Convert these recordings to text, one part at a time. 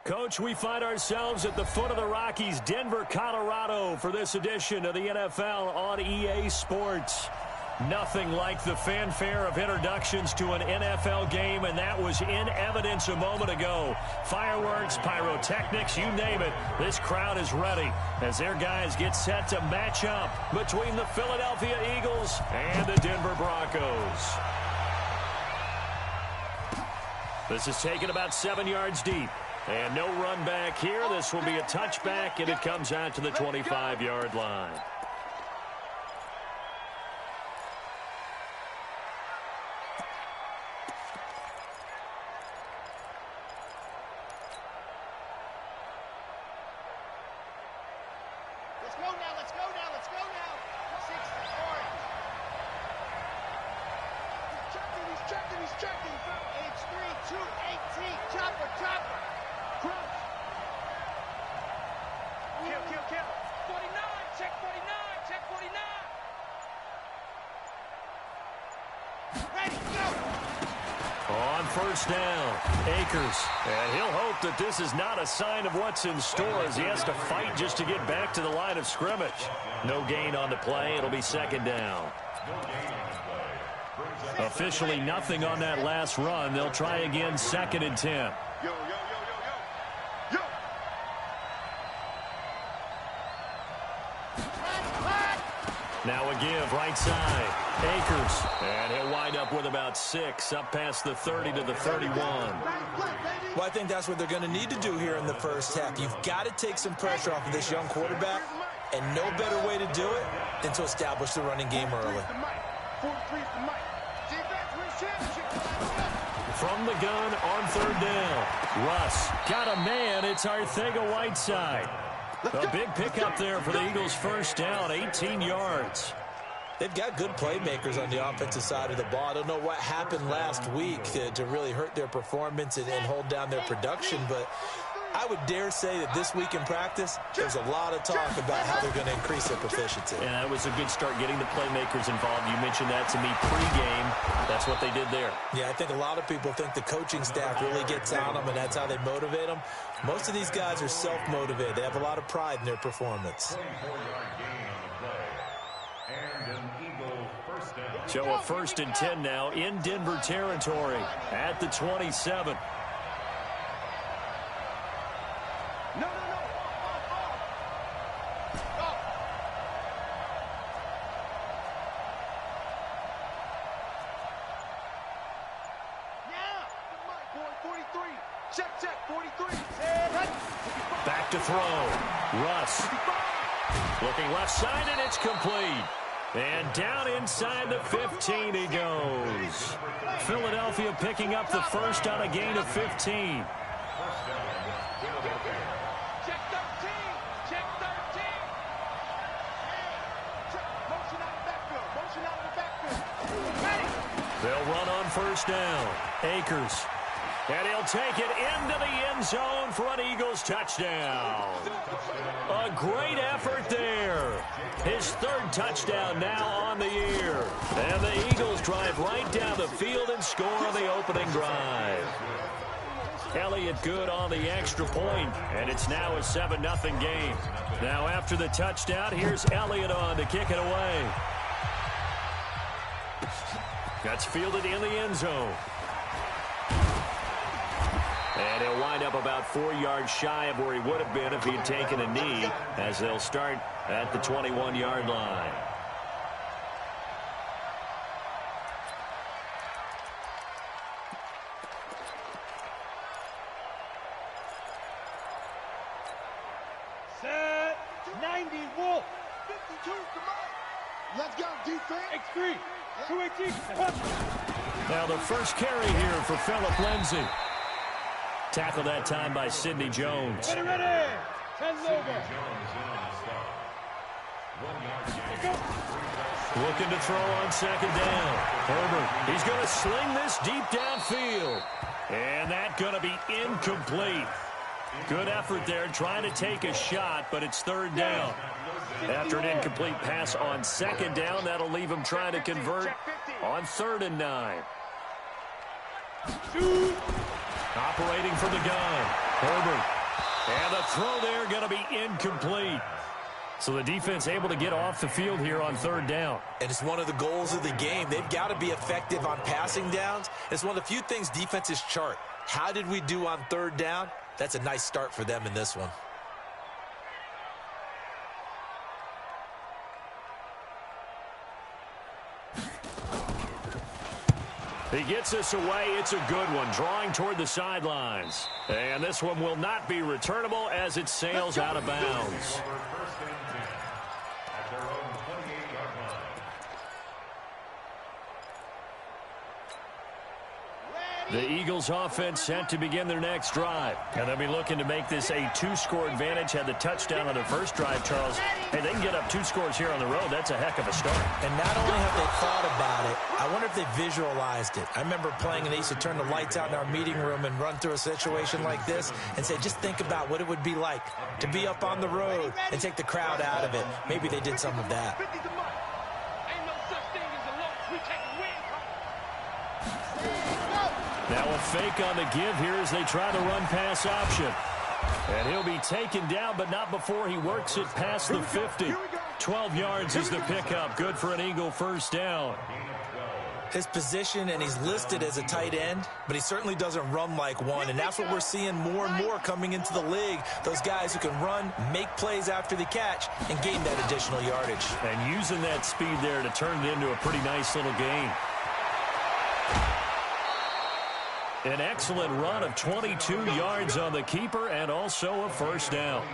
Coach, we find ourselves at the foot of the Rockies, Denver, Colorado, for this edition of the NFL on EA Sports. Nothing like the fanfare of introductions to an NFL game, and that was in evidence a moment ago. Fireworks, pyrotechnics, you name it. This crowd is ready as their guys get set to match up between the Philadelphia Eagles and the Denver Broncos. This is taken about 7 yards deep. And no run back here. This will be a touchback, and it comes out to the 25-yard line. Let's go now, let's go now, let's go now. 6 orange. He's checking, he's checking. H3, 218, chopper, chopper. Cross. Kill. 49, check 49, check 49. Ready, go. On first down, Akers. And he'll hope that this is not a sign of what's in store as he has to fight just to get back to the line of scrimmage. No gain on the play. It'll be second down. Officially nothing on that last run. They'll try again, 2nd and 10. Now a give, right side. Akers. And he'll wind up with about 6, up past the 30 to the 31. Well, I think that's what they're going to need to do here in the first half. You've got to take some pressure off of this young quarterback, and no better way to do it than to establish the running game early. From the gun on 3rd down. Russ got a man. It's Arcega-Whiteside. A big pickup there for the Eagles' first down, 18 yards. They've got good playmakers on the offensive side of the ball. I don't know what happened last week to really hurt their performance and hold down their production, but I would dare say that this week in practice, there's a lot of talk about how they're going to increase their proficiency. And that was a good start getting the playmakers involved. You mentioned that to me pregame. That's what they did there. Yeah, I think a lot of people think the coaching staff really gets on them, and that's how they motivate them. Most of these guys are self-motivated. They have a lot of pride in their performance. So a 1st and 10 now in Denver territory at the 27. No. Yeah. 43. Check, 43. Back to throw. Russ. Looking left side, and it's complete. And down inside the 15 he goes. Philadelphia picking up the first on a gain of 15. Check 13. Check 13. Motion out of the backfield. Ready. They'll run on first down. Akers. And he'll take it into the end zone for an Eagles touchdown. A great effort there. His 3rd touchdown now on the year. And the Eagles drive right down the field and score on the opening drive. Elliott good on the extra point, and it's now a 7-0 game. Now after the touchdown, here's Elliott on to kick it away. That's fielded in the end zone. And he'll wind up about 4 yards shy of where he would have been if he'd taken a knee, as they'll start at the 21-yard line. Set 90 Wolf. 52, come on. Let's go, defense. X3, 218. Now the first carry here for Phillip Lindsay. Tackled that time by Sidney Jones. Ready. 10's over. Looking to throw on 2nd down. Herbert, he's going to sling this deep downfield. And that's going to be incomplete. Good effort there trying to take a shot, but it's 3rd down. After an incomplete pass on 2nd down, that'll leave him trying to convert on 3rd and 9. Operating from the gun. Herbert. And the throw there going to be incomplete. So the defense able to get off the field here on third down. And it's one of the goals of the game. They've got to be effective on passing downs. It's one of the few things defenses chart. How did we do on third down? That's a nice start for them in this one. He gets us away. It's a good one, drawing toward the sidelines. And this one will not be returnable as it sails out of bounds. The Eagles offense set to begin their next drive. And they'll be looking to make this a two-score advantage. Had the touchdown on their first drive, Charles. Hey, they can get up 2 scores here on the road. That's a heck of a start. And not only have they thought about it, I wonder if they visualized it. I remember playing and they used to turn the lights out in our meeting room and run through a situation like this and say, just think about what it would be like to be up on the road and take the crowd out of it. Maybe they did some of that. Now a fake on the give here as they try the run-pass option. And he'll be taken down, but not before he works it past the 50. 12 yards is the pickup. Good for an Eagle first down. His position, and he's listed as a tight end, but he certainly doesn't run like one, and that's what we're seeing more and more coming into the league. Those guys who can run, make plays after the catch, and gain that additional yardage. And using that speed there to turn it into a pretty nice little gain. An excellent run of 22 yards on the keeper and also a first down.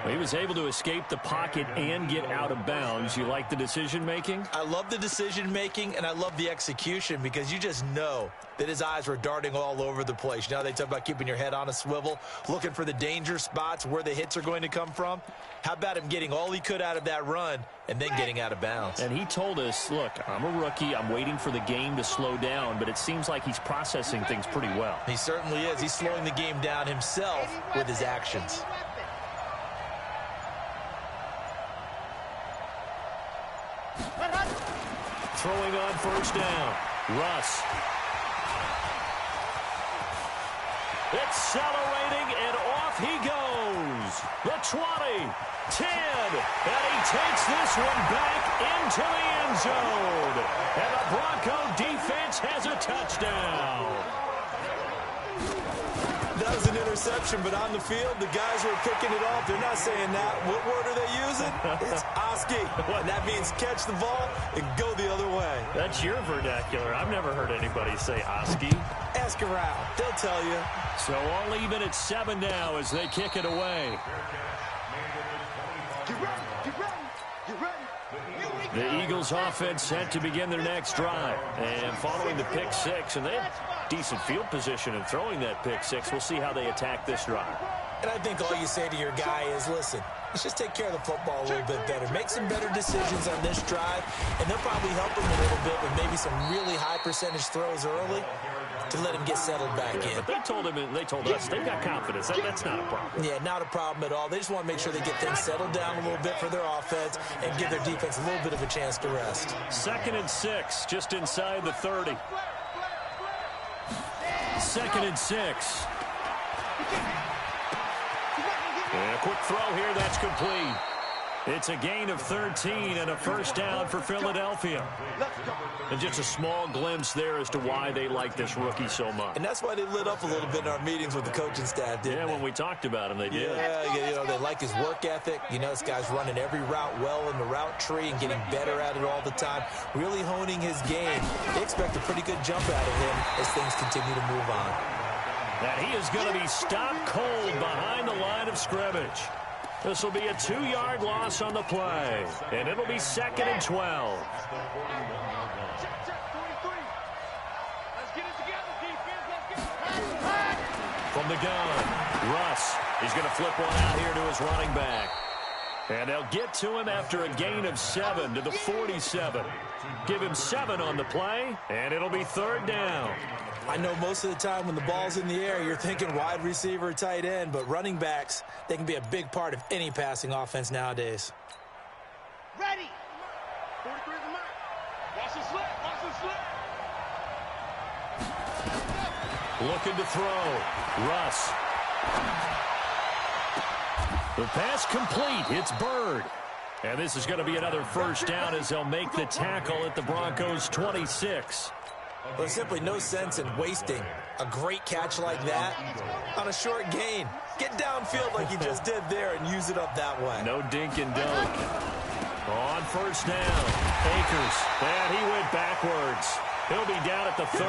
He was able to escape the pocket and get out of bounds. You like the decision-making? I love the decision-making, and I love the execution because you just know that his eyes were darting all over the place. You know, they talk about keeping your head on a swivel, looking for the danger spots where the hits are going to come from. How about him getting all he could out of that run and then getting out of bounds? And he told us, look, I'm a rookie. I'm waiting for the game to slow down, but it seems like he's processing things pretty well. He certainly is. He's slowing the game down himself with his actions. Throwing on first down. Russ. Accelerating, and off he goes. The 20, 10, and he takes this one back into the end zone. And the Bronco defense has a touchdown. That was an interception, but on the field, the guys who are picking it off, they're not saying that. What word are they using? It's Oski. And that means catch the ball and go the other way. That's your vernacular. I've never heard anybody say Oski. Ask around. They'll tell you. So all even at 7 now as they kick it away. The Eagles offense set to begin their next drive. And following the pick 6, and they have decent field position in throwing that pick 6. We'll see how they attack this drive. And I think all you say to your guy is, listen, let's just take care of the football a little bit better. Make some better decisions on this drive, and they'll probably help him a little bit with maybe some really high percentage throws early to let him get settled back in. But they told him, and they told us, they've got confidence. That's not a problem. Yeah, not a problem at all. They just want to make sure they get things settled down a little bit for their offense and give their defense a little bit of a chance to rest. 2nd and 6, just inside the 30. 2nd and 6. And a quick throw here, that's complete. It's a gain of 13 and a first down for Philadelphia. And just a small glimpse there as to why they like this rookie so much. And that's why they lit up a little bit in our meetings with the coaching staff, didn't they? When we talked about him, they did. Yeah, you know, they like his work ethic. You know, this guy's running every route well in the route tree and getting better at it all the time, really honing his game. They expect a pretty good jump out of him as things continue to move on. And he is going to be stopped cold behind the line of scrimmage. This will be a 2-yard loss on the play. And it'll be 2nd and 12. From the gun, Russ. He's going to flip one out here to his running back. And they'll get to him after a gain of 7 to the 47. Give him 7 on the play, and it'll be 3rd down. I know most of the time when the ball's in the air, you're thinking wide receiver, tight end, but running backs, they can be a big part of any passing offense nowadays. Ready. 43 is the mark. Watch the slip. Watch the slip. Looking to throw. Russ. The pass complete. It's Bird. And this is going to be another first down as they'll make the tackle at the Broncos 26. Well, there's simply no sense in wasting a great catch like that on a short gain. Get downfield like he just did there and use it up that way. No dink and dunk. On first down, Akers. And he went backwards. He'll be down at the 30.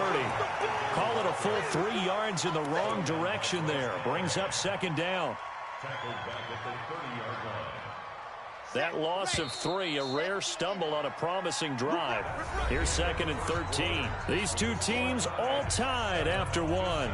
Call it a full 3 yards in the wrong direction there. Brings up second down. That loss of 3, a rare stumble on a promising drive. Here's second and 13. These two teams all tied after 1.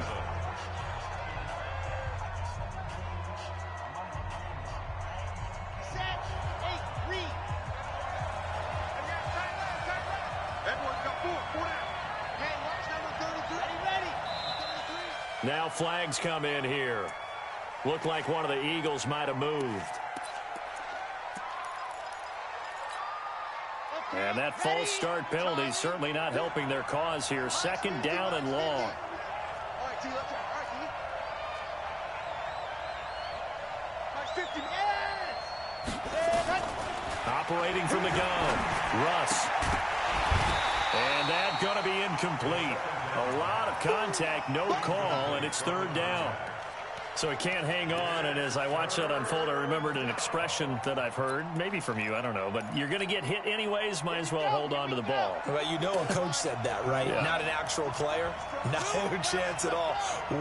Now flags come in here. Looked like one of the Eagles might have moved. And that false start penalty certainly not helping their cause here. Second down and long. Operating from the gun, Russ. And that's going to be incomplete. A lot of contact, no call, and it's third down. So he can't hang on, and as I watch that unfold, I remembered an expression that I've heard, maybe from you, I don't know, but you're going to get hit anyways, might as well hold on to the ball. Well, you know a coach said that, right? Yeah. Not an actual player. No chance at all.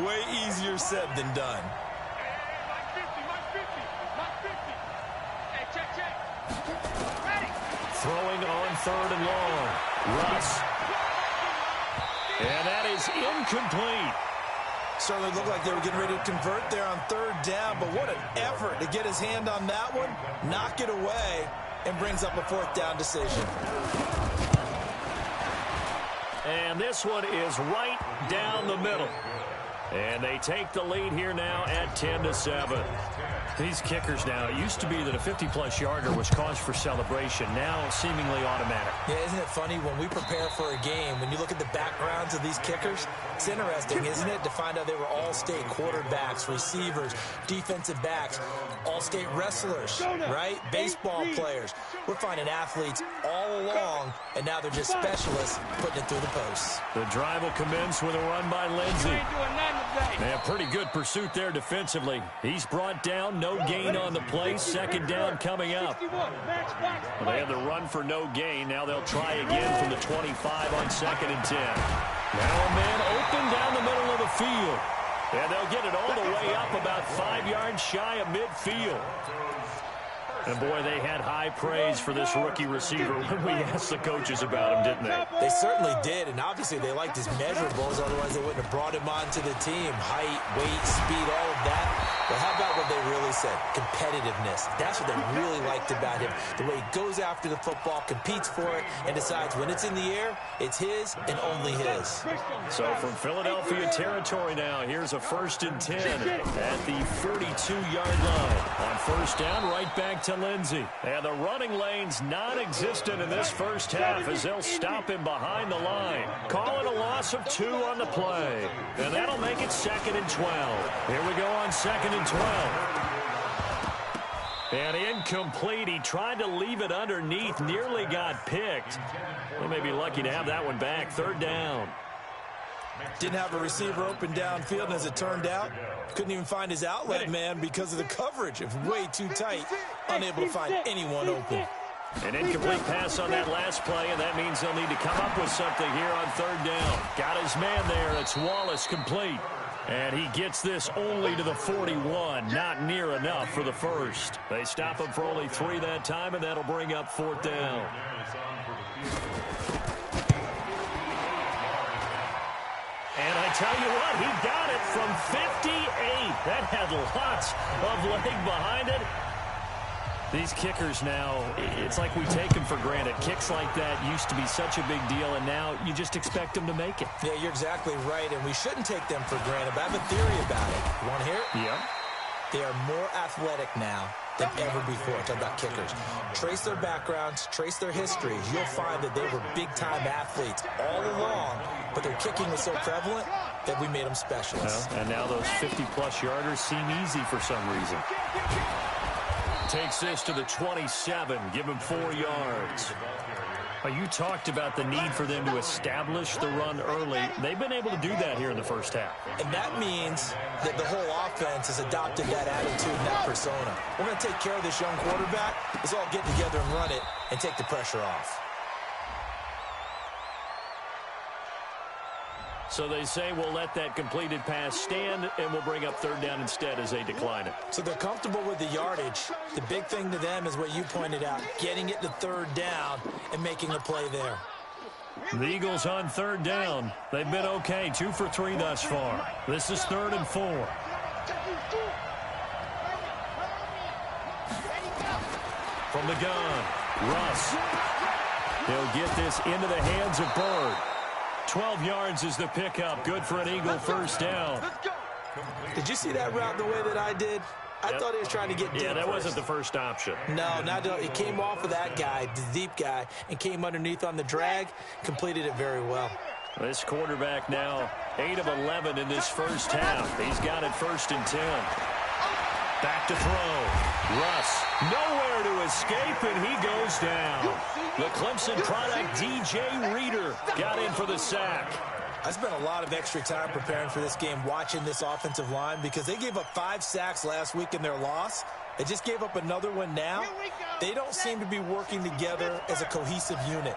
Way easier said than done. Throwing on third and long. Russ. And that is incomplete. Certainly looked like they were getting ready to convert there on third down, but what an effort to get his hand on that one, knock it away, and brings up a fourth down decision. And this one is right down the middle. And they take the lead here now at 10-7. These kickers now, it used to be that a 50-plus yarder was cause for celebration. Now seemingly automatic. Yeah, isn't it funny when we prepare for a game, when you look at the backgrounds of these kickers, it's interesting, isn't it, to find out they were all-state quarterbacks, receivers, defensive backs, all-state wrestlers, right? Baseball players. We're finding athletes all along, and now they're just specialists putting it through the posts. The drive will commence with a run by Lindsey. And pretty good pursuit there defensively. He's brought down, no gain on the play. Second down coming up. Well, they had the run for no gain. Now they'll try again from the 25 on second and 10. Now a man open down the middle of the field. And they'll get it all the way up about 5 yards shy of midfield. And, boy, they had high praise for this rookie receiver when we asked the coaches about him, didn't they? They certainly did, and obviously they liked his measurables. Otherwise, they wouldn't have brought him onto the team. Height, weight, speed, all of that. But how about what they really said? Competitiveness. That's what they really liked about him. The way he goes after the football, competes for it, and decides when it's in the air, it's his and only his. So from Philadelphia territory now, here's a 1st and 10 at the 42-yard line. On first down, right back to Lindsey. And the running lane's non-existent in this first half as they'll stop him behind the line. Call it a loss of 2 on the play. And that'll make it 2nd and 12. Here we go on 2nd and 12. And incomplete. He tried to leave it underneath, nearly got picked. They may be lucky to have that one back. 3rd down. Didn't have a receiver open downfield, and as it turned out, couldn't even find his outlet man because of the coverage. It was way too tight, unable to find anyone open. An incomplete pass on that last play, and that means they'll need to come up with something here on 3rd down. Got his man there. It's Wallace complete. And he gets this only to the 41. Not near enough for the first. They stop him for only 3 that time, and that'll bring up 4th down. And I tell you what, he got it from 58. That had lots of leg behind it. These kickers now, it's like we take them for granted. Kicks like that used to be such a big deal, and now you just expect them to make it. Yeah, you're exactly right, and we shouldn't take them for granted, but I have a theory about it. You want to hear it? Yeah. They are more athletic now than ever before. Talk about kickers. Trace their backgrounds, trace their histories. You'll find that they were big-time athletes all along, but their kicking was so prevalent that we made them specialists. Well, and now those 50-plus yarders seem easy for some reason. Takes this to the 27. Give him 4 yards. You talked about the need for them to establish the run early. They've been able to do that here in the first half. And that means that the whole offense has adopted that attitude and that persona. We're going to take care of this young quarterback. Let's all get together and run it and take the pressure off. So they say we'll let that completed pass stand, and we'll bring up 3rd down instead as they decline it. So they're comfortable with the yardage. The big thing to them is what you pointed out, getting it to 3rd down and making a play there. The Eagles on 3rd down. They've been okay, 2 for 3 thus far. This is 3rd and 4. From the gun, Russ. He'll get this into the hands of Bird. 12 yards is the pickup. Good for an Eagle first down. Did you see that route the way that I did? I thought he was trying to get deep. Yeah, that wasn't the first option. No, it came off of that guy, the deep guy, and came underneath on the drag, completed it very well. This quarterback now 8 of 11 in this first half. He's got it 1st and 10. Back to throw. Russ, nowhere to escape, and he goes down. The Clemson product, DJ Reader, got in for the sack. I spent a lot of extra time preparing for this game, watching this offensive line, because they gave up 5 sacks last week in their loss. They just gave up another one now. They don't seem to be working together as a cohesive unit.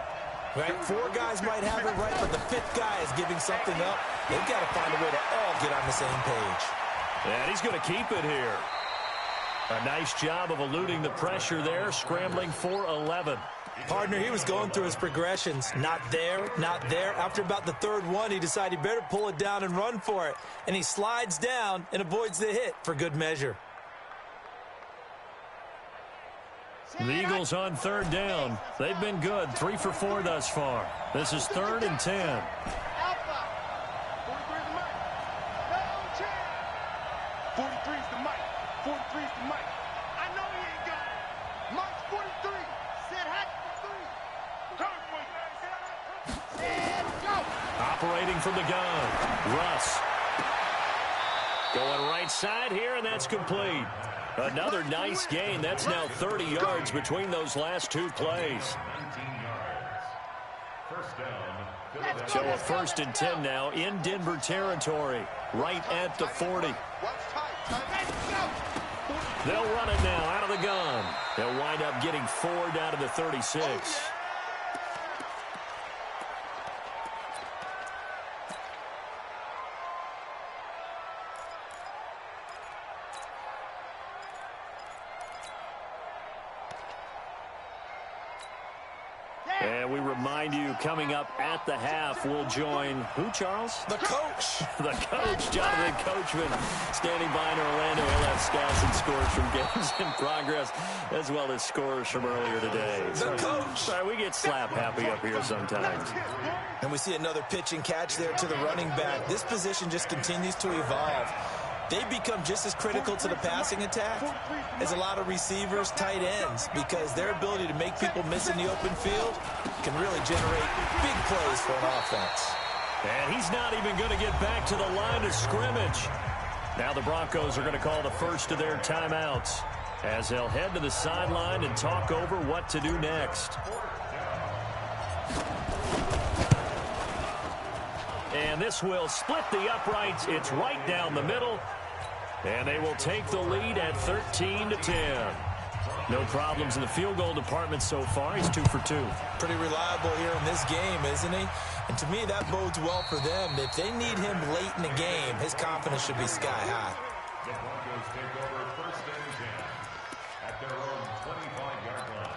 Right? 4 guys might have it right, but the 5th guy is giving something up. They've got to find a way to all get on the same page. And he's going to keep it here. A nice job of eluding the pressure there, scrambling for 11. Partner, he was going through his progressions. Not there, not there. After about the 3rd one, he decided he better pull it down and run for it. And he slides down and avoids the hit for good measure. The Eagles on 3rd down. They've been good, 3 for 4 thus far. This is 3rd and 10. 43's the mic. 43's the mic. I know he ain't got it. Mike's 43. Said hack for 3. Said go. Operating from the gun. Russ. Going right side here, and that's complete. Another nice gain. That's now 30 yards between those last 2 plays. So a 1st and 10 now in Denver territory, right at the 40. They'll run it now out of the gun. They'll wind up getting 4 down to the 36. And we remind you, coming up at the half, we'll join who, Charles? The coach. The coach, Jonathan Coachman, standing by in Orlando. He'll have stats and scores from games in progress, as well as scores from earlier today. The coach. Sorry, we get slap happy up here sometimes. And we see another pitch and catch there to the running back. This position just continues to evolve. They become just as critical to the passing attack as a lot of receivers, tight ends, because their ability to make people miss in the open field can really generate big plays for an offense. And he's not even going to get back to the line of scrimmage. Now the Broncos are going to call the first of their timeouts as they'll head to the sideline and talk over what to do next. And this will split the uprights. It's right down the middle. And they will take the lead at 13-10. No problems in the field goal department so far. He's 2 for 2. Pretty reliable here in this game, isn't he? And to me, that bodes well for them. If they need him late in the game, his confidence should be sky high. The Broncos take over 1st and 10 at their own 25-yard line.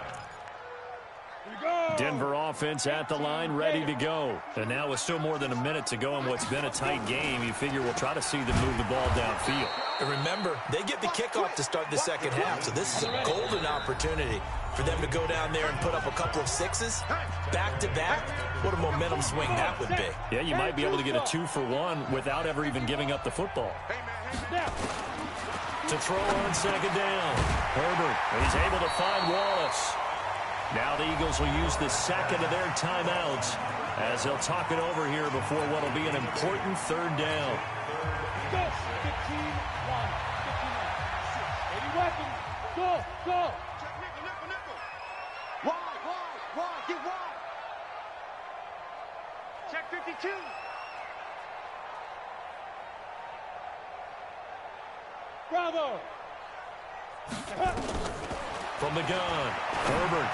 Denver offense at the line, ready to go. And now with still more than a minute to go in what's been a tight game, you figure we'll try to see them move the ball downfield. And remember, they get the kickoff to start the second half, so this is a golden opportunity for them to go down there and put up a couple of 6s back-to-back. What a momentum swing that would be. Yeah, you might be able to get a 2-for-1 without ever even giving up the football. To throw on 2nd down. Herbert, he's able to find Wallace. Now the Eagles will use the 2nd of their timeouts as they'll talk it over here before what will be an important 3rd down. Go. Check nickel. Wide. Get wide. Check 52. Bravo. From the gun, Herbert.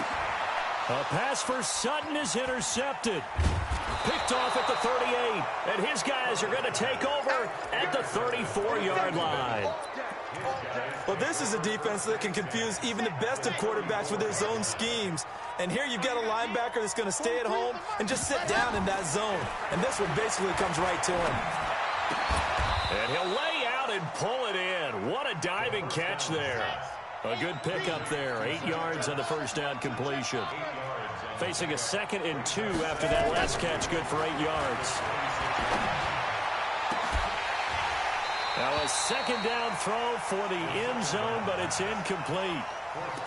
A pass for Sutton is intercepted. Picked off at the 38, and his guys are going to take over at the 34-yard line. Well, this is a defense that can confuse even the best of quarterbacks with their zone schemes. And here you've got a linebacker that's going to stay at home and just sit down in that zone. And this one basically comes right to him. And he'll lay out and pull it in. What a diving catch there. A good pickup there. 8 yards on the first down completion. Facing a 2nd and 2 after that last catch, good for 8 yards. Now a 2nd down throw for the end zone, but it's incomplete.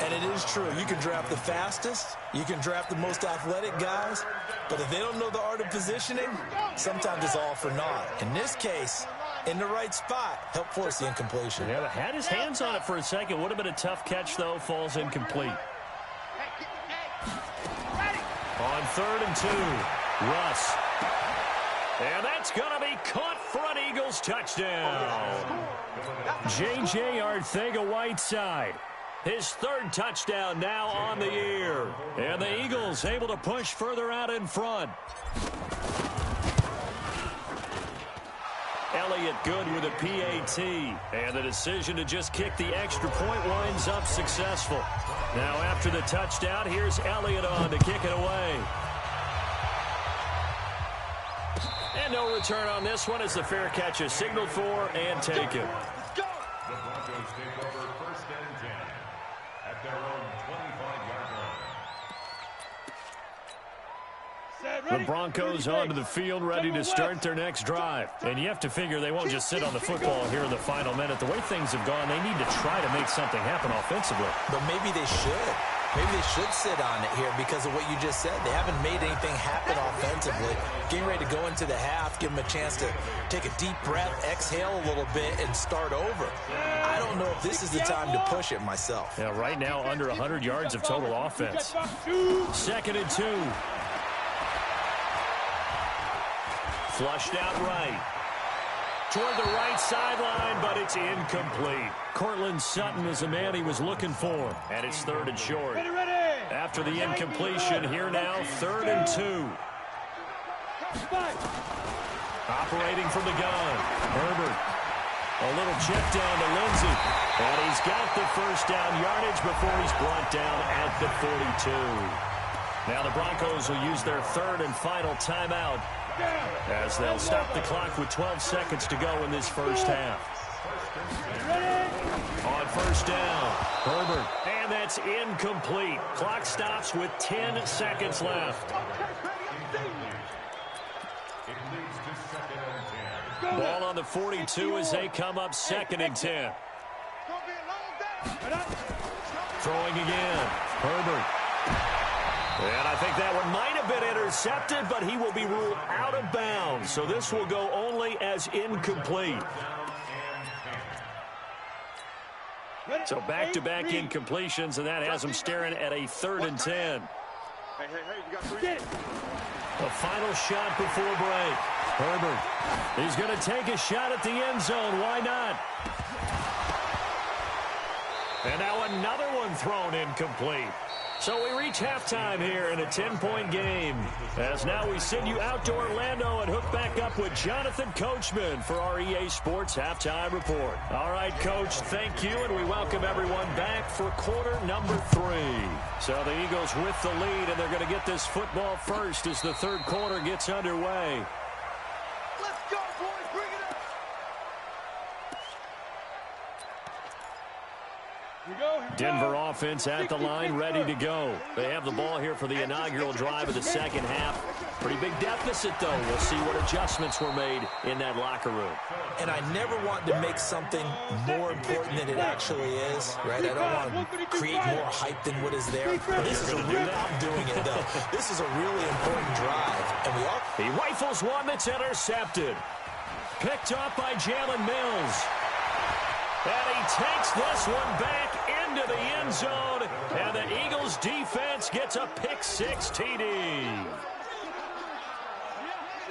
And it is true. You can draft the fastest. You can draft the most athletic guys. But if they don't know the art of positioning, sometimes it's all for naught. In this case, in the right spot, help force the incompletion. Yeah, had his hands on it for a second. Would have been a tough catch, though. Falls incomplete. On 3rd and 2, Russ. And that's going to be caught for an Eagles touchdown. J.J. Arcega-Whiteside. His 3rd touchdown now on the year. And the Eagles able to push further out in front. Elliott good with a PAT. And the decision to just kick the extra point winds up successful. Now after the touchdown, here's Elliott on to kick it away. And no return on this one as the fair catch is signaled for and taken. The Broncos take over 1st and 10 at their own 25-yard line. The Broncos onto the field, ready to start their next drive. And you have to figure they won't just sit on the football here in the final minute. The way things have gone, they need to try to make something happen offensively. But maybe they should. Maybe they should sit on it here because of what you just said. They haven't made anything happen offensively. Getting ready to go into the half, give them a chance to take a deep breath, exhale a little bit, and start over. I don't know if this is the time to push it myself. Yeah, right now under 100 yards of total offense. 2nd and 2. Flushed out right. Toward the right sideline, but it's incomplete. Cortland Sutton is the man he was looking for. And it's 3rd and short. After the incompletion, here now, 3rd and 2. Operating from the gun. Herbert. A little check down to Lindsey. And he's got the first down yardage before he's brought down at the 42. Now the Broncos will use their 3rd and final timeout as they'll stop the clock with 12 seconds to go in this first half. On 1st down, Herbert, and that's incomplete. Clock stops with 10 seconds left. Ball on the 42 as they come up 2nd and 10. Throwing again, Herbert. And I think that one might have been intercepted, but he will be ruled out of bounds. So this will go only as incomplete. So back-to-back incompletions, and that has him staring at a 3rd and 10. A final shot before break. Herbert, he's going to take a shot at the end zone. Why not? And now another one thrown incomplete. So we reach halftime here in a 10-point game. As now we send you out to Orlando and hook back up with Jonathan Coachman for our EA Sports Halftime Report. All right, Coach, thank you, and we welcome everyone back for quarter number 3. So the Eagles with the lead, and they're going to get this football first as the 3rd quarter gets underway. Let's go, boys. Bring it up. Denver offense at the line, ready to go. They have the ball here for the inaugural drive of the 2nd half. Pretty big deficit, though. We'll see what adjustments were made in that locker room. And I never want to make something more important than it actually is, right? I don't want to create more hype than what is there. But this is I'm doing it, though. This is a really important drive. And he rifles one that's intercepted. Picked up by Jalen Mills. And he takes this one back into the end zone, and the Eagles defense gets a pick-6 TD.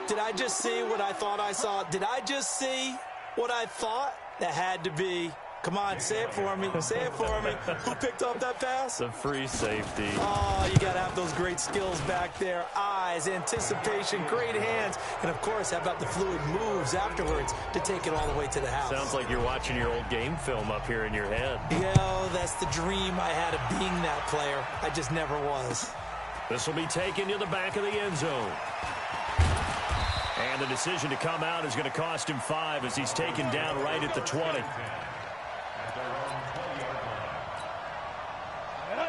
Did I just see what I thought I saw? Did I just see what I thought? That had to be. Come on, say it for me. Say it for me. Who picked up that pass? The free safety. Oh, you got to have those great skills back there. Eyes, anticipation, great hands. And, of course, how about the fluid moves afterwards to take it all the way to the house? Sounds like you're watching your old game film up here in your head. Yeah, that's the dream I had of being that player. I just never was. This will be taken to the back of the end zone. And the decision to come out is going to cost him 5 as he's taken down right at the 20.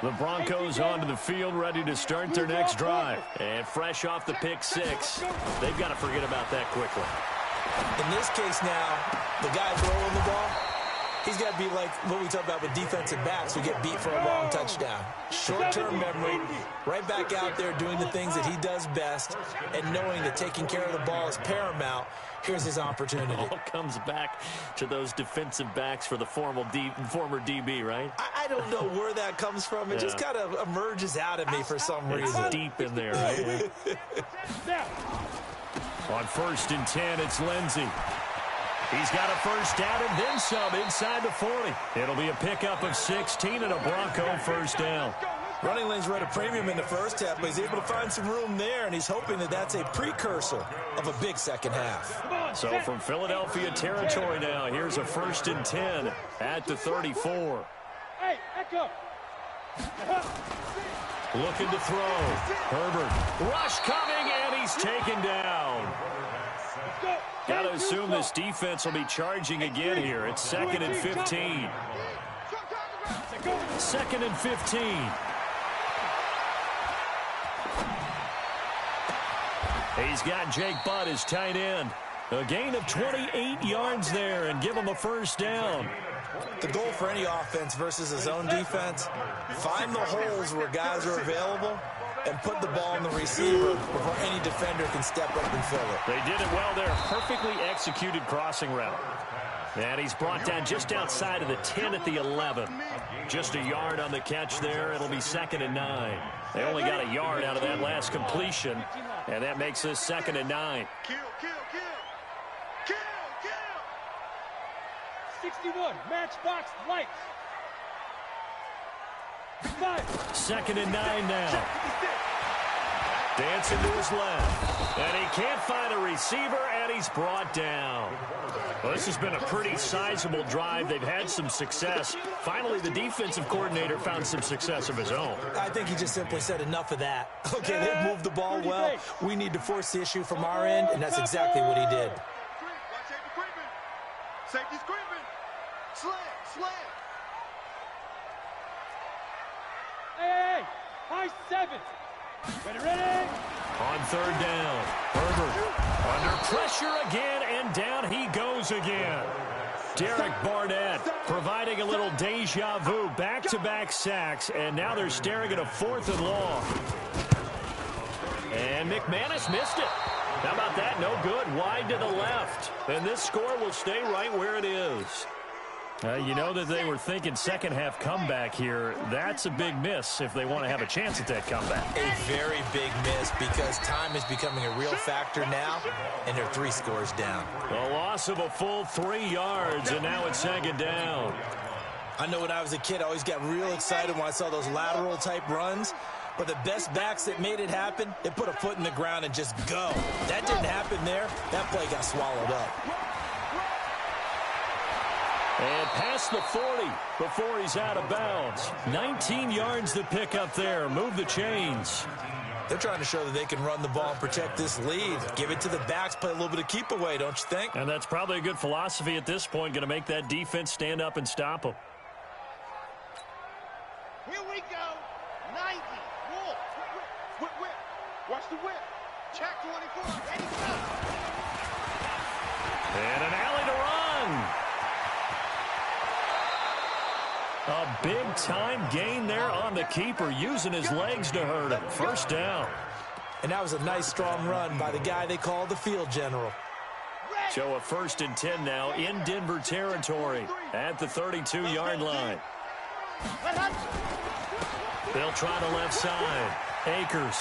The Broncos onto the field, ready to start their next drive. And fresh off the pick-6, they've got to forget about that quickly. In this case now, the guy throwing the ball, he's got to be like what we talk about with defensive backs who get beat for a long touchdown. Short-term memory, right back out there doing the things that he does best, and knowing that taking care of the ball is paramount. Here's his opportunity. It all comes back to those defensive backs for the former DB, right? I don't know where that comes from. It just kind of emerges out of me for some reason. It's deep in there, right? On 1st and 10, it's Lindsey. He's got a first down and then some inside the 40. It'll be a pickup of 16 and a Bronco first down. Running lanes were at a premium in the first half, but he's able to find some room there, and he's hoping that that's a precursor of a big second half. So from Philadelphia territory now, here's a 1st and 10 at the 34. Hey, echo. Looking to throw. Herbert. Rush coming, and he's taken down. Got to assume this defense will be charging again here. It's 2nd and 15. 2nd and 15. He's got Jake Butt as tight end. A gain of 28 yards there and give him a first down. The goal for any offense versus his own defense, find the holes where guys are available and put the ball in the receiver before any defender can step up and fill it. They did it well there. Perfectly executed crossing route. And he's brought down just outside of the 10 at the 11. Just a yard on the catch there. It'll be 2nd and 9. They only got a yard out of that last completion, and that makes this 2nd and 9. Kill. 61, matchbox lights. 2nd and 9 now. Dancing to his left. And he can't find a receiver, and he's brought down. Well, this has been a pretty sizable drive. They've had some success. Finally, the defensive coordinator found some success of his own. I think he just simply said enough of that. Okay, they've moved the ball well. We need to force the issue from our end, and that's exactly what he did. Safety's creeping. Slam. Hey, high 7. Ready. On 3rd down, Herbert under pressure again, and down he goes again. Derek Barnett providing a little deja vu, back-to-back sacks, and now they're staring at a 4th and long. And McManus missed it. How about that? No good. Wide to the left. And this score will stay right where it is. You know that they were thinking second half comeback here. That's a big miss if they want to have a chance at that comeback. A very big miss because time is becoming a real factor now, and they're 3 scores down. A loss of a full 3 yards, and now it's 2nd down. I know when I was a kid, I always got real excited when I saw those lateral-type runs. But the best backs that made it happen, they put a foot in the ground and just go. That didn't happen there. That play got swallowed up. And past the 40 before he's out of bounds. 19 yards to pick up there. Move the chains. They're trying to show that they can run the ball and protect this lead. Give it to the backs, play a little bit of keep away, don't you think? And that's probably a good philosophy at this point. Going to make that defense stand up and stop them. Here we go. 90. Whip. Watch the whip. Check 24. Ready, go. And an alley to run. A big-time gain there on the keeper, using his legs to hurt him. First down. And that was a nice, strong run by the guy they call the field general. So a 1st and 10 now in Denver territory at the 32-yard line. They'll try the left side. Akers.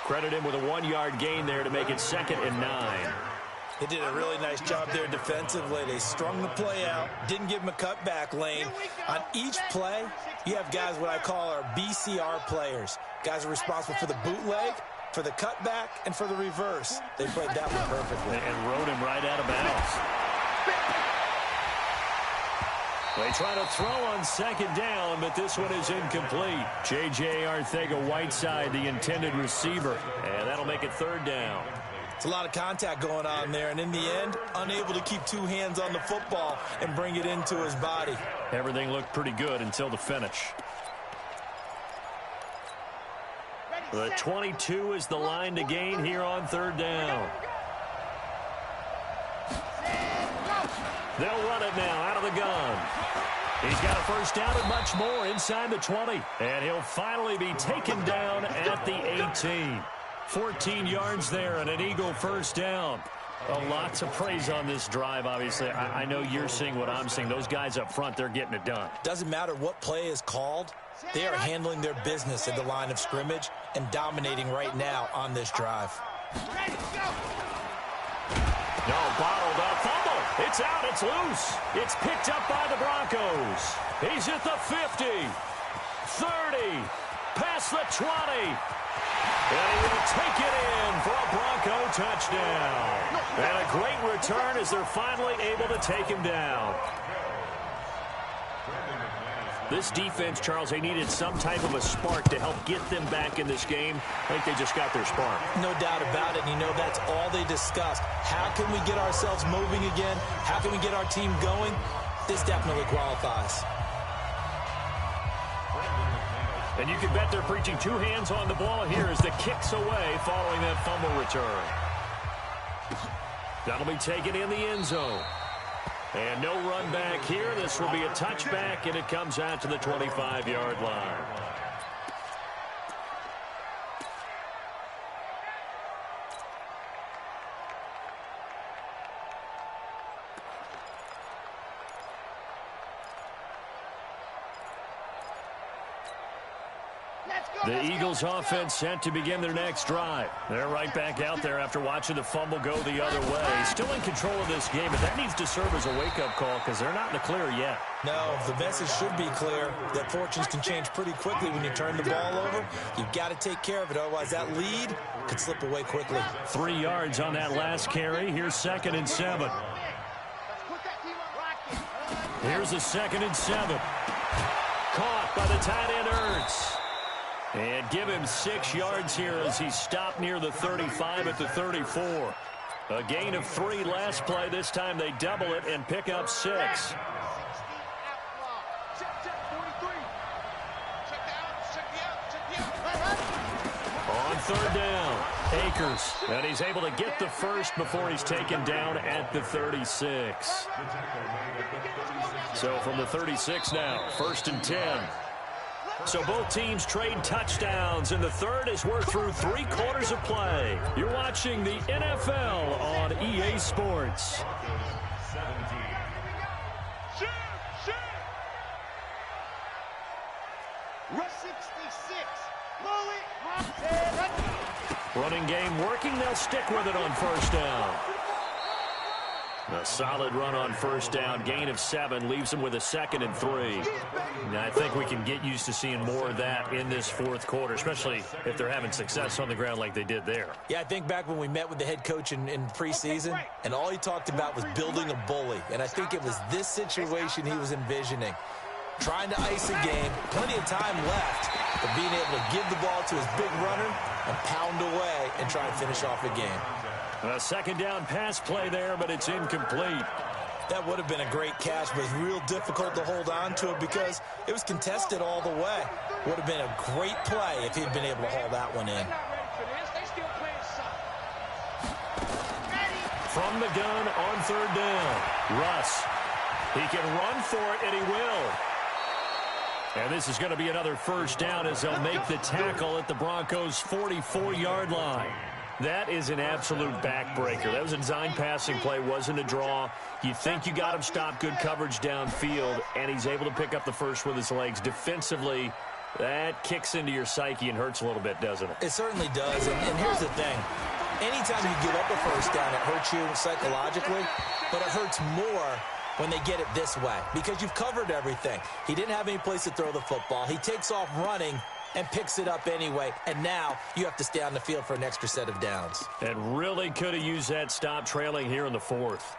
Credit him with a 1-yard gain there to make it 2nd and 9. They did a really nice job there defensively. They strung the play out, didn't give him a cutback lane. On each play, you have guys what I call our BCR players. Guys are responsible for the bootleg, for the cutback, and for the reverse. They played that one perfectly. And rode him right out of bounds. They try to throw on 2nd down, but this one is incomplete. J.J. Arcega-Whiteside, the intended receiver, and that'll make it 3rd down. It's a lot of contact going on there, and in the end, unable to keep 2 hands on the football and bring it into his body. Everything looked pretty good until the finish. The 22 is the line to gain here on 3rd down. They'll run it now out of the gun. He's got a 1st down and much more inside the 20. And he'll finally be taken down at the 18. 14 yards there and an Eagle 1st down. Lots of praise on this drive, obviously. I know you're seeing what I'm seeing. Those guys up front, they're getting it done. Doesn't matter what play is called. They are handling their business at the line of scrimmage and dominating right now on this drive. No, bottled up. Fumble. It's out. It's loose. It's picked up by the Broncos. He's at the 50. 30. Past the 20. And he will take it in for a Bronco touchdown. And a great return as they're finally able to take him down. This defense, Charles, they needed some type of a spark to help get them back in this game. I think they just got their spark. No doubt about it. And you know, that's all they discussed. How can we get ourselves moving again? How can we get our team going? This definitely qualifies. And you can bet they're preaching 2 hands on the ball here as the kick's away following that fumble return. That'll be taken in the end zone. And no run back here. This will be a touchback, and it comes out to the 25-yard line. The Eagles offense set to begin their next drive. They're right back out there after watching the fumble go the other way. Still in control of this game, but that needs to serve as a wake-up call because they're not in the clear yet. No, the message should be clear that fortunes can change pretty quickly when you turn the ball over. You've got to take care of it, otherwise that lead could slip away quickly. 3 yards on that last carry. Here's 2nd and 7. Here's a 2nd and 7. Caught by the tight end, Yr3. And give him 6 yards here as he stopped near the 35 at the 34. A gain of 3 last play. This time they double it and pick up 6. On 3rd down, Akers. And he's able to get the first before he's taken down at the 36. So from the 36 now, 1st and 10. So both teams trade touchdowns, and the third as we're through 3 quarters of play. You're watching the NFL on EA Sports. Running game working. They'll stick with it on 1st down. A solid run on 1st down. Gain of 7 leaves them with a 2nd and 3. Now, I think we can get used to seeing more of that in this 4th quarter, especially if they're having success on the ground like they did there. Yeah, I think back when we met with the head coach in preseason, and all he talked about was building a bully. And I think it was this situation he was envisioning. Trying to ice a game, plenty of time left, but being able to give the ball to his big runner and pound away and try and finish off a game. A 2nd down pass play there, but it's incomplete. That would have been a great catch, but it's real difficult to hold on to it because it was contested all the way. Would have been a great play if he'd been able to haul that one in. From the gun on 3rd down, Russ. He can run for it, and he will. And this is going to be another 1st down as they'll make the tackle at the Broncos' 44-yard line. That is an absolute backbreaker. That was a design passing play, wasn't a draw. You think you got him stopped, good coverage downfield, and he's able to pick up the first with his legs. Defensively, that kicks into your psyche and hurts a little bit, doesn't it? It certainly does, and here's the thing. Anytime you give up a first down, it hurts you psychologically, but it hurts more when they get it this way because you've covered everything. He didn't have any place to throw the football. He takes off running and picks it up anyway, and now you have to stay on the field for an extra set of downs. And really could have used that stop trailing here in the fourth.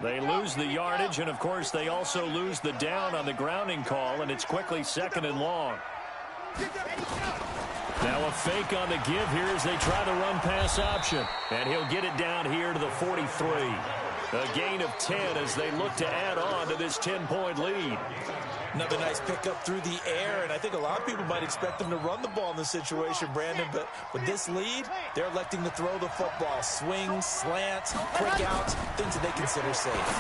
They lose the yardage, and, of course, they also lose the down on the grounding call, and it's quickly 2nd and long. Now a fake on the give here as they try the run-pass option. And he'll get it down here to the 43. A gain of 10 as they look to add on to this 10-point lead. Another nice pickup through the air, and I think a lot of people might expect them to run the ball in this situation, Brandon, but with this lead, they're electing to throw the football. Swings, slants, quick outs, things that they consider safe.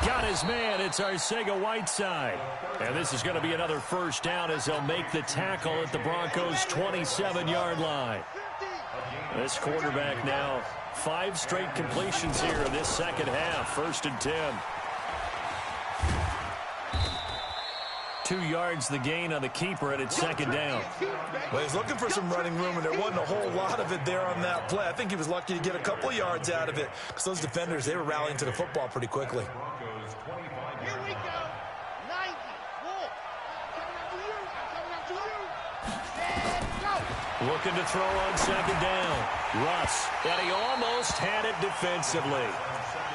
Got his man. It's Arcega-Whiteside. And this is going to be another first down as they'll make the tackle at the Broncos' 27-yard line. This quarterback now 5 straight completions here in this second half. 1st and 10. 2 yards the gain on the keeper, and it's 2nd down. Well, he's looking for some running room, and there wasn't a whole lot of it there on that play. I think he was lucky to get a couple yards out of it because those defenders, they were rallying to the football pretty quickly. Here we go. 90. Wolf. Coming out to you. And go. Looking to throw on 2nd down. Russ. And he almost had it defensively.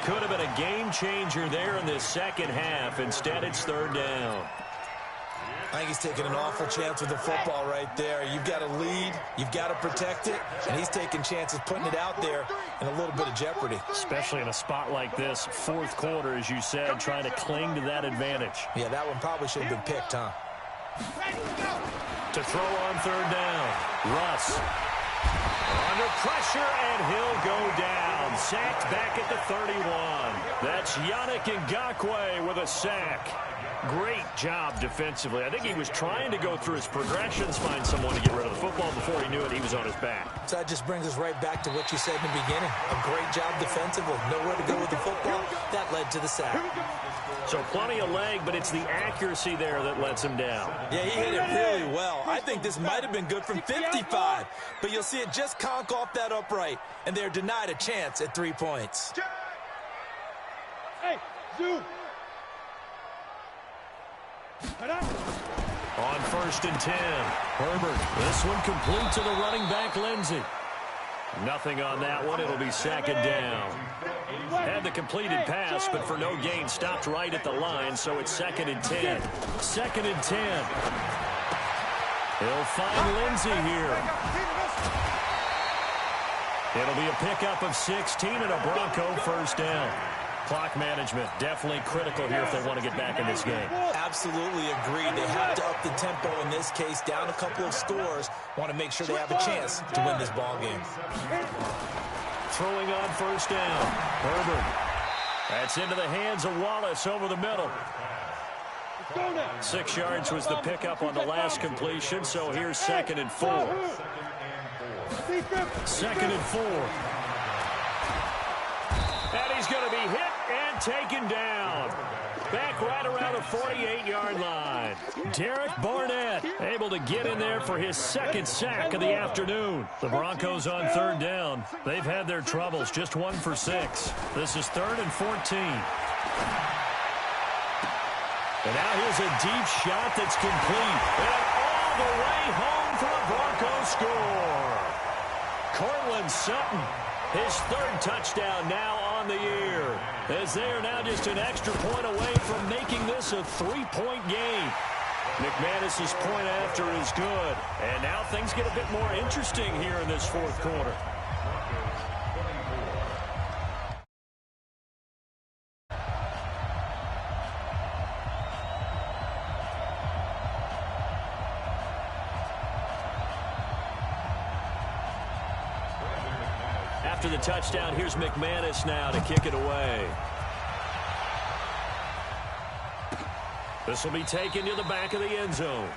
Could have been a game changer there in this second half. Instead, it's 3rd down. I think he's taking an awful chance with the football right there. You've got to lead, you've got to protect it, and he's taking chances putting it out there in a little bit of jeopardy. Especially in a spot like this, 4th quarter, as you said, trying to cling to that advantage. Yeah, that one probably should have been picked, huh? To throw on 3rd down, Russ. Under pressure, and he'll go down. Sacked back at the 31. That's Yannick Ngakoue with a sack. Great job defensively. I think he was trying to go through his progressions, find someone to get rid of the football. Before he knew it, he was on his back. So that just brings us right back to what you said in the beginning. A great job defensively. Nowhere to go with the football. That led to the sack. So plenty of leg, but it's the accuracy there that lets him down. Yeah, he hit it really well. I think this might have been good from 55. But you'll see it just conk off that upright, and they're denied a chance at 3 points. Hey, Zoo. On 1st and 10, Herbert. This one complete to the running back, Lindsey. Nothing on that one. It'll be 2nd down. Had the completed pass, but for no gain, stopped right at the line, so it's 2nd and 10. 2nd and 10. He'll find Lindsey here. It'll be a pickup of 16 and a Bronco first down. Clock management definitely critical here if they want to get back in this game. Absolutely agreed. They have to up the tempo in this case, down a couple of scores. Want to make sure they have a chance to win this ball game. Throwing on 1st down. Herbert. That's into the hands of Wallace over the middle. 6 yards was the pickup on the last completion, so here's 2nd and 4. 2nd and 4. And he's going to be hit and taken down. Back right around the 48-yard line. Derek Barnett able to get in there for his 2nd sack of the afternoon. The Broncos on 3rd down. They've had their troubles, just 1 for 6. This is 3rd and 14. And now here's a deep shot that's complete. And all the way home for a Broncos score. Cortland Sutton, his 3rd touchdown now on the year, as they are now just an extra point away from making this a 3-point game. McManus's point after is good, and now things get a bit more interesting here in this 4th quarter. After the touchdown, here's McManus now to kick it away. This will be taken to the back of the end zone.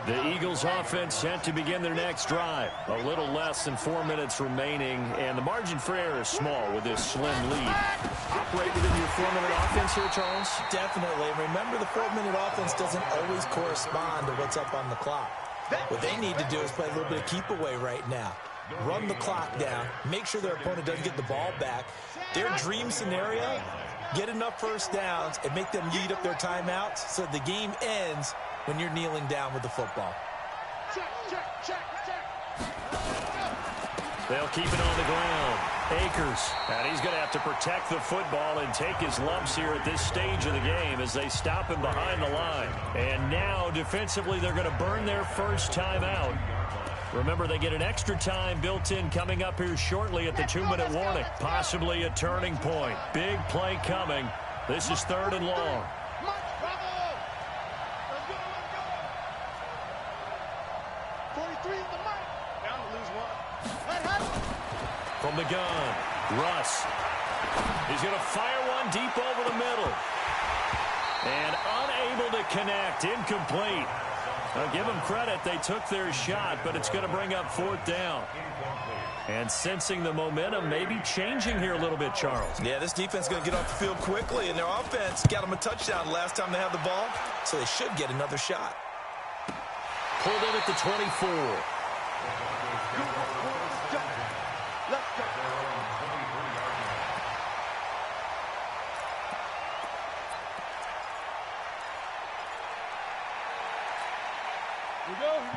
The Eagles offense set to begin their next drive. A little less than 4 minutes remaining, and the margin for error is small with this slim lead. Operate within your 4-minute offense here, Charles? Definitely. Remember, the 4-minute offense doesn't always correspond to what's up on the clock. What they need to do is play a little bit of keep away right now. Run the clock down. Make sure their opponent doesn't get the ball back. Their dream scenario, get enough first downs and make them eat up their timeouts so the game ends when you're kneeling down with the football. They'll keep it on the ground. Akers, and he's going to have to protect the football and take his lumps here at this stage of the game as they stop him behind the line. And now, defensively, they're going to burn their first timeout. Remember, they get an extra time built in coming up here shortly at the 2-minute warning. Possibly a turning point. Big play coming. This is 3rd and long. From the gun, Russ. He's going to fire one deep over the middle. And unable to connect, incomplete. I'll give them credit, they took their shot, but it's going to bring up 4th down. And sensing the momentum maybe changing here a little bit, Charles. Yeah, this defense is going to get off the field quickly, and their offense got them a touchdown last time they had the ball, so they should get another shot. Pulled in at the 24.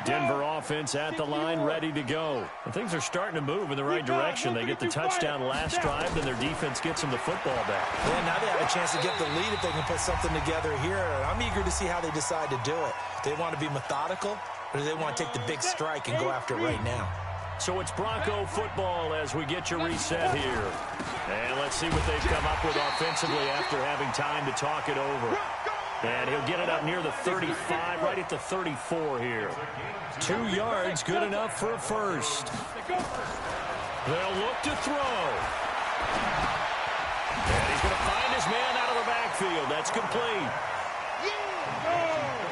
Denver offense at the line, ready to go. And things are starting to move in the right direction. They get the touchdown last drive, and their defense gets them the football back. Yeah, now they have a chance to get the lead if they can put something together here. And I'm eager to see how they decide to do it. Do they want to be methodical, or do they want to take the big strike and go after it right now? So it's Bronco football as we get you reset here. And let's see what they've come up with offensively after having time to talk it over. And he'll get it up near the 35, right at the 34 here. 2 yards, good enough for a first. They'll look to throw. And he's going to find his man out of the backfield. That's complete.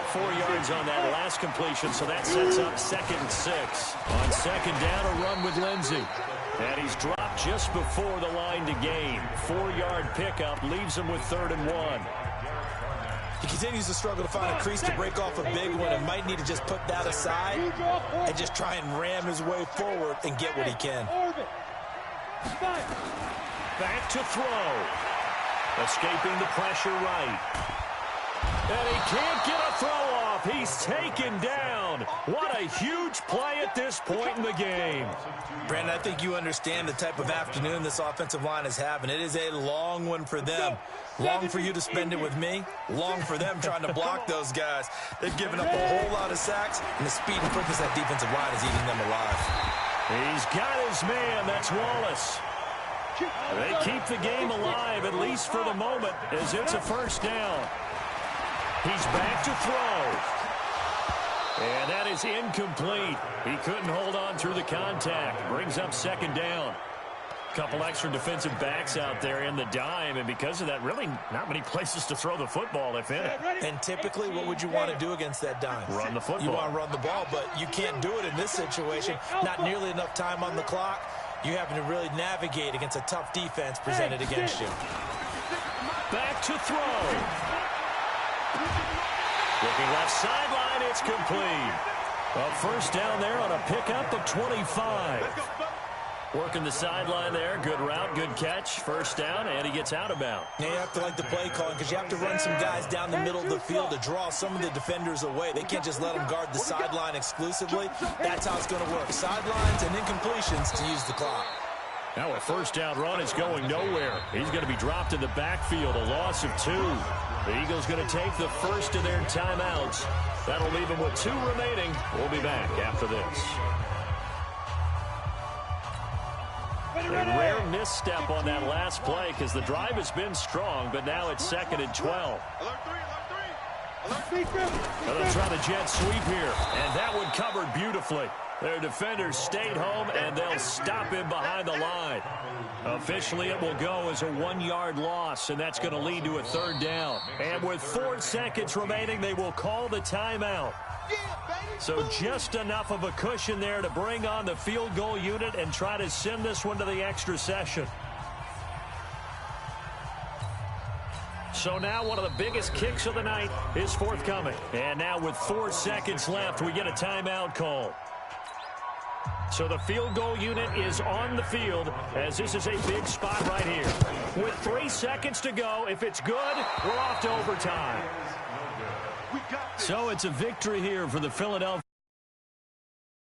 4 yards on that last completion, so that sets up 2nd and 6. On 2nd down, a run with Lindsey. And he's dropped just before the line to gain. 4-yard pickup leaves him with 3rd and 1. He continues to struggle to find a crease to break off a big one and might need to just put that aside and just try and ram his way forward and get what he can. Back to throw. Escaping the pressure right. And he can't get a throw off. He's taken down. What a huge play at this point in the game. Brandon, I think you understand the type of afternoon this offensive line is having. It is a long one for them. Long for you to spend it with me. Long for them trying to block those guys. They've given up a whole lot of sacks, and the speed and quickness of that defensive line is eating them alive. He's got his man. That's Wallace. They keep the game alive, at least for the moment, as it's a first down. He's back to throw. And that is incomplete. He couldn't hold on through the contact. Brings up 2nd down. Couple extra defensive backs out there in the dime, and because of that, really not many places to throw the football, if any. And typically, what would you want to do against that dime? Run the football. You want to run the ball, but you can't do it in this situation. Not nearly enough time on the clock. You're having to really navigate against a tough defense presented against you. Back to throw. Looking left sideline, it's complete. A first down there on a pickup of 25. Working the sideline there. Good route, good catch. First down, and he gets out of bounds. Now you have to like the play calling because you have to run some guys down the middle of the field to draw some of the defenders away. They can't just let them guard the sideline exclusively. That's how it's going to work. Sidelines and incompletions to use the clock. Now a first down run is going nowhere. He's going to be dropped in the backfield, a loss of 2. The Eagles going to take the first of their timeouts. That'll leave them with 2 remaining. We'll be back after this. A rare misstep on that last play because the drive has been strong, but now it's 2nd and 12. They'll try the jet sweep here, and that one covered beautifully. Their defenders stayed home, and they'll stop him behind the line. Officially, it will go as a 1-yard loss, and that's going to lead to a 3rd down. And with 4 seconds remaining, they will call the timeout. So just enough of a cushion there to bring on the field goal unit and try to send this one to the extra session. So now one of the biggest kicks of the night is forthcoming. And now with 4 seconds left, we get a timeout call. So the field goal unit is on the field as this is a big spot right here. With 3 seconds to go, if it's good, we're off to overtime. So it's a victory here for the Philadelphia.